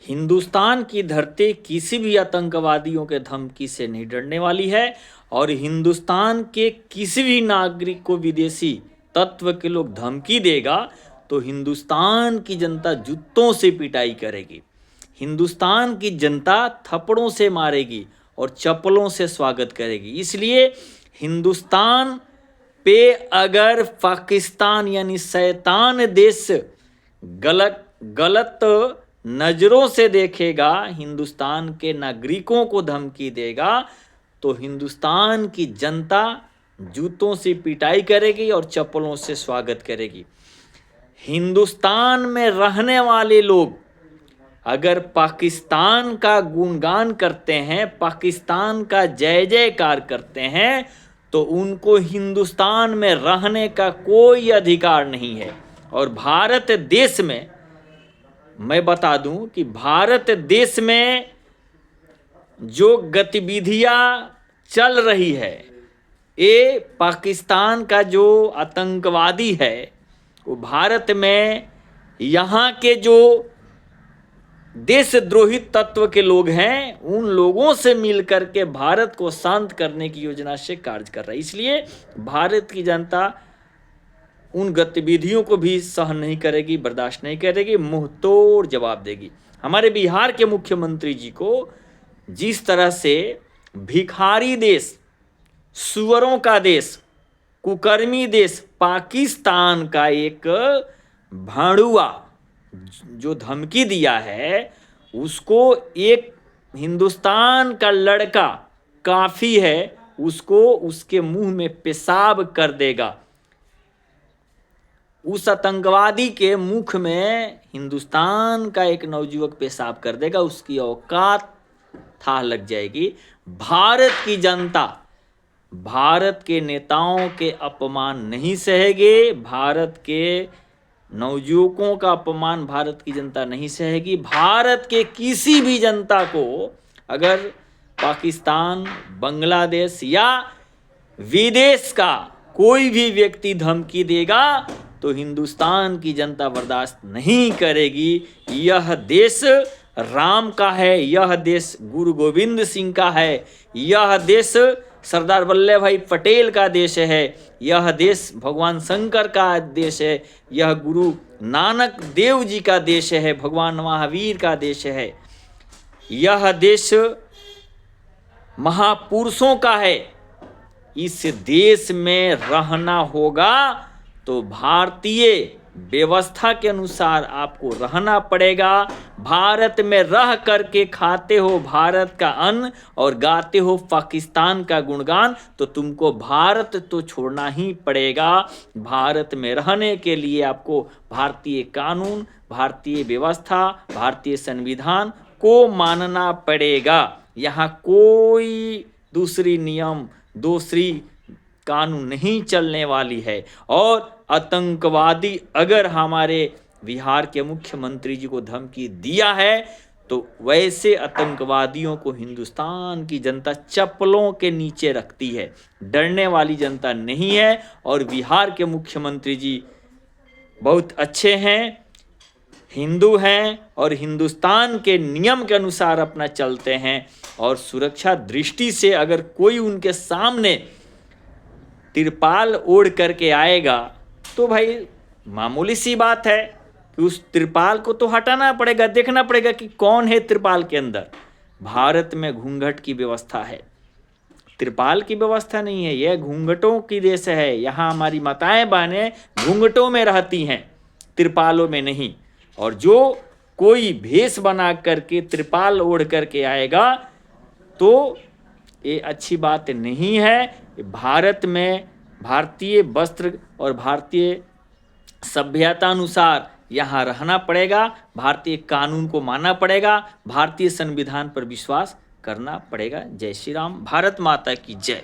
हिंदुस्तान की धरती किसी भी आतंकवादियों के धमकी से नहीं डरने वाली है और हिंदुस्तान के किसी भी नागरिक को विदेशी तत्व के लोग धमकी देगा तो हिंदुस्तान की जनता जूतों से पिटाई करेगी। हिंदुस्तान की जनता थप्पड़ों से मारेगी और चप्पलों से स्वागत करेगी। इसलिए हिंदुस्तान पे अगर पाकिस्तान यानी शैतान देश गलत नज़रों से देखेगा, हिंदुस्तान के नागरिकों को धमकी देगा, तो हिंदुस्तान की जनता जूतों से पिटाई करेगी और चप्पलों से स्वागत करेगी। हिंदुस्तान में रहने वाले लोग अगर पाकिस्तान का गुणगान करते हैं, पाकिस्तान का जय जयकार करते हैं, तो उनको हिंदुस्तान में रहने का कोई अधिकार नहीं है। और भारत देश में मैं बता दूं कि भारत देश में जो गतिविधियां चल रही है, ये पाकिस्तान का जो आतंकवादी है वो भारत में यहाँ के जो देशद्रोही तत्व के लोग हैं उन लोगों से मिलकर के भारत को शांत करने की योजना से कार्य कर रहा है। इसलिए भारत की जनता उन गतिविधियों को भी सहन नहीं करेगी, बर्दाश्त नहीं करेगी, मुंह तोड़ जवाब देगी। हमारे बिहार के मुख्यमंत्री जी को जिस तरह से भिखारी देश, सुअरों का देश, कुकर्मी देश पाकिस्तान का एक भाड़ुआ जो धमकी दिया है, उसको एक हिंदुस्तान का लड़का काफ़ी है, उसको उसके मुंह में पेशाब कर देगा। उस आतंकवादी के मुख में हिंदुस्तान का एक नवयुवक पेशाब कर देगा, उसकी औकात था लग जाएगी। भारत की जनता भारत के नेताओं के अपमान नहीं सहेगी, भारत के नवयुवकों का अपमान भारत की जनता नहीं सहेगी। भारत के किसी भी जनता को अगर पाकिस्तान, बांग्लादेश या विदेश का कोई भी व्यक्ति धमकी देगा तो हिंदुस्तान की जनता बर्दाश्त नहीं करेगी। यह देश राम का है, यह देश गुरु गोविंद सिंह का है, यह देश सरदार वल्लभ भाई पटेल का देश है, यह देश भगवान शंकर का देश है, यह गुरु नानक देव जी का देश है, भगवान महावीर का देश है, यह देश महापुरुषों का है। इस देश में रहना होगा तो भारतीय व्यवस्था के अनुसार आपको रहना पड़ेगा। भारत में रह करके खाते हो भारत का अन्न और गाते हो पाकिस्तान का गुणगान, तो तुमको भारत तो छोड़ना ही पड़ेगा। भारत में रहने के लिए आपको भारतीय कानून, भारतीय व्यवस्था, भारतीय संविधान को मानना पड़ेगा। यहाँ कोई दूसरी नियम, दूसरी कानून नहीं चलने वाली है। और आतंकवादी अगर हमारे बिहार के मुख्यमंत्री जी को धमकी दिया है तो वैसे आतंकवादियों को हिंदुस्तान की जनता चप्पलों के नीचे रखती है, डरने वाली जनता नहीं है। और बिहार के मुख्यमंत्री जी बहुत अच्छे हैं, हिंदू हैं और हिंदुस्तान के नियम के अनुसार अपना चलते हैं। और सुरक्षा दृष्टि से अगर कोई उनके सामने तिरपाल ओढ़ करके आएगा तो भाई मामूली सी बात है कि उस तिरपाल को तो हटाना पड़ेगा, देखना पड़ेगा कि कौन है तिरपाल के अंदर। भारत में घूंघट की व्यवस्था है, तिरपाल की व्यवस्था नहीं है। यह घूंघटों की देश है। यहाँ हमारी माताएं बहनें घूंघटों में रहती हैं, तिरपालों में नहीं। और जो कोई भेष बना करके तिरपाल ओढ़ करके आएगा तो ये अच्छी बात नहीं है। भारत में भारतीय वस्त्र और भारतीय सभ्यता अनुसार यहाँ रहना पड़ेगा, भारतीय कानून को मानना पड़ेगा, भारतीय संविधान पर विश्वास करना पड़ेगा। जय श्री राम, भारत माता की जय।